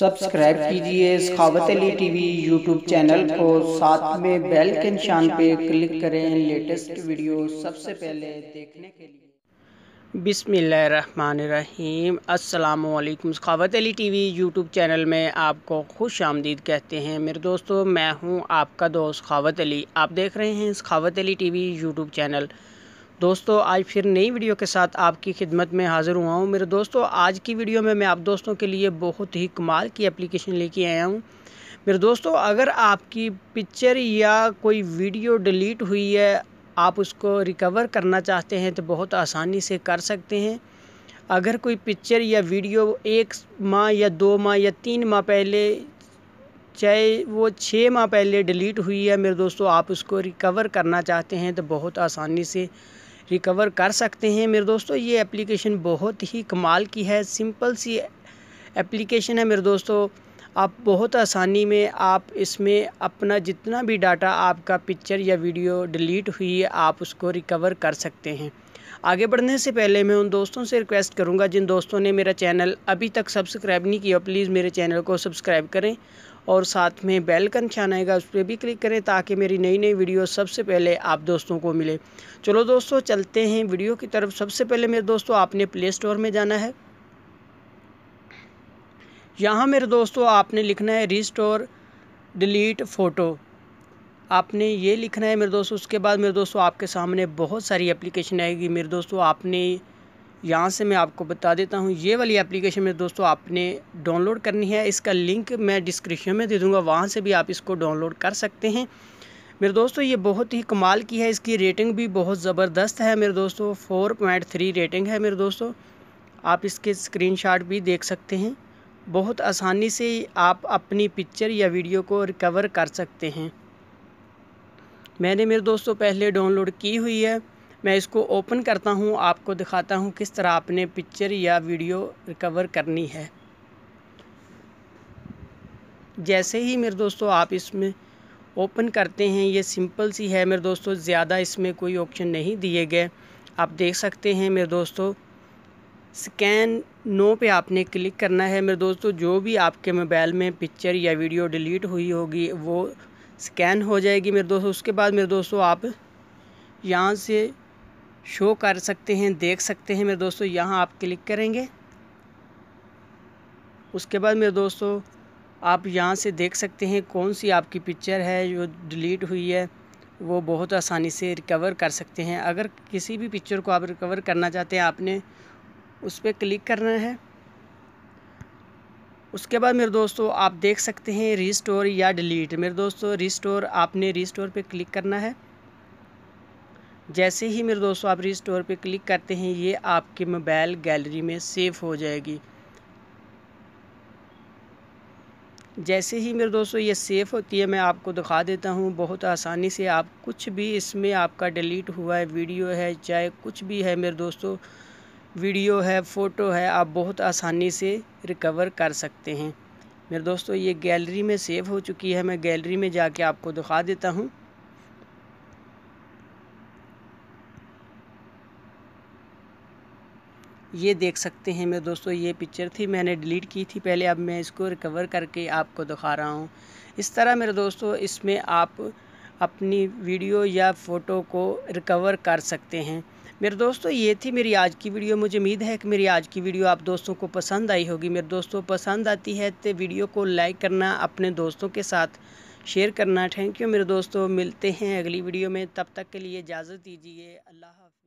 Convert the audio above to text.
Subscribe कीजिए सखावत Ali TV YouTube channel को, साथ में बेल के निशान पे क्लिक करें लेटेस्ट वीडियो सबसे पहले देखने के लिए। बिस्मिल्लाहिर्रहमानिर्रहीम। अस्सलामुअलैकुम। सखावत अली टीवी यूट्यूब चैनल में आपको खुश आमदीद कहते हैं मेरे दोस्तों। मैं हूं आपका दोस्त सखावत अली। आप देख रहे हैं सखावत अली टीवी यूट्यूब चैनल। दोस्तों आज फिर नई वीडियो के साथ आपकी खिदमत में हाज़िर हुआ हूँ। मेरे दोस्तों आज की वीडियो में मैं आप दोस्तों के लिए बहुत ही कमाल की एप्लीकेशन लेके आया हूँ। मेरे दोस्तों अगर आपकी पिक्चर या कोई वीडियो डिलीट हुई है, आप उसको रिकवर करना चाहते हैं तो बहुत आसानी से कर सकते हैं। अगर कोई पिक्चर या वीडियो 1 माह या 2 माह या 3 माह पहले, चाहे वो 6 माह पहले डिलीट हुई है, मेरे दोस्तों आप उसको रिकवर करना चाहते हैं तो बहुत आसानी से रिकवर कर सकते हैं। मेरे दोस्तों ये एप्लीकेशन बहुत ही कमाल की है, सिंपल सी एप्लीकेशन है मेरे दोस्तों। आप बहुत आसानी में आप इसमें अपना जितना भी डाटा आपका पिक्चर या वीडियो डिलीट हुई है आप उसको रिकवर कर सकते हैं। आगे बढ़ने से पहले मैं उन दोस्तों से रिक्वेस्ट करूंगा जिन दोस्तों ने मेरा चैनल अभी तक सब्सक्राइब नहीं किया, प्लीज़ मेरे चैनल को सब्सक्राइब करें और साथ में बेल का निशान आएगा उस पर भी क्लिक करें ताकि मेरी नई नई वीडियो सबसे पहले आप दोस्तों को मिले। चलो दोस्तों चलते हैं वीडियो की तरफ। सबसे पहले मेरे दोस्तों आपने प्ले स्टोर में जाना है। यहाँ मेरे दोस्तों आपने लिखना है रिस्टोर डिलीट फ़ोटो, आपने ये लिखना है मेरे दोस्तों। उसके बाद मेरे दोस्तों आपके सामने बहुत सारी एप्लीकेशन आएगी मेरे दोस्तों। आपने यहाँ से मैं आपको बता देता हूँ, ये वाली एप्लीकेशन मेरे दोस्तों आपने डाउनलोड करनी है। इसका लिंक मैं डिस्क्रिप्शन में दे दूँगा, वहाँ से भी आप इसको डाउनलोड कर सकते हैं। मेरे दोस्तों ये बहुत ही कमाल की है, इसकी रेटिंग भी बहुत ज़बरदस्त है मेरे दोस्तों। 4.3 रेटिंग है मेरे दोस्तों। आप इसके स्क्रीनशॉट भी देख सकते हैं। बहुत आसानी से आप अपनी पिक्चर या वीडियो को रिकवर कर सकते हैं। मैंने मेरे दोस्तों पहले डाउनलोड की हुई है, मैं इसको ओपन करता हूँ, आपको दिखाता हूँ किस तरह आपने पिक्चर या वीडियो रिकवर करनी है। जैसे ही मेरे दोस्तों आप इसमें ओपन करते हैं, ये सिंपल सी है मेरे दोस्तों, ज़्यादा इसमें कोई ऑप्शन नहीं दिए गए। आप देख सकते हैं मेरे दोस्तों, स्कैन नो पे आपने क्लिक करना है मेरे दोस्तों। जो भी आपके मोबाइल में पिक्चर या वीडियो डिलीट हुई होगी वो स्कैन हो जाएगी मेरे दोस्तों। उसके बाद मेरे दोस्तों आप यहाँ से शो कर सकते हैं, देख सकते हैं मेरे दोस्तों। यहाँ आप क्लिक करेंगे, उसके बाद मेरे दोस्तों आप यहाँ से देख सकते हैं कौन सी आपकी पिक्चर है जो डिलीट हुई है, वो बहुत आसानी से रिकवर कर सकते हैं। अगर किसी भी पिक्चर को आप रिकवर करना चाहते हैं आपने उस पर क्लिक करना है। उसके बाद मेरे दोस्तों आप देख सकते हैं रिस्टोर या डिलीट। मेरे दोस्तों रिस्टोर, आपने रिस्टोर पे क्लिक करना है। जैसे ही मेरे दोस्तों आप रिस्टोर पे क्लिक करते हैं ये आपके मोबाइल गैलरी में सेव हो जाएगी। जैसे ही मेरे दोस्तों ये सेव होती है मैं आपको दिखा देता हूँ। बहुत आसानी से आप कुछ भी इसमें आपका डिलीट हुआ है, वीडियो है, चाहे कुछ भी है मेरे दोस्तों, वीडियो है, फ़ोटो है, आप बहुत आसानी से रिकवर कर सकते हैं। मेरे दोस्तों ये गैलरी में सेव हो चुकी है, मैं गैलरी में जाके आपको दिखा देता हूँ। ये देख सकते हैं मेरे दोस्तों, ये पिक्चर थी, मैंने डिलीट की थी पहले, अब मैं इसको रिकवर करके आपको दिखा रहा हूँ। इस तरह मेरे दोस्तों इसमें आप अपनी वीडियो या फ़ोटो को रिकवर कर सकते हैं। मेरे दोस्तों ये थी मेरी आज की वीडियो। मुझे उम्मीद है कि मेरी आज की वीडियो आप दोस्तों को पसंद आई होगी। मेरे दोस्तों पसंद आती है तो वीडियो को लाइक करना, अपने दोस्तों के साथ शेयर करना। थैंक यू मेरे दोस्तों, मिलते हैं अगली वीडियो में, तब तक के लिए इजाज़त दीजिए। अल्लाह हाफ़िज़।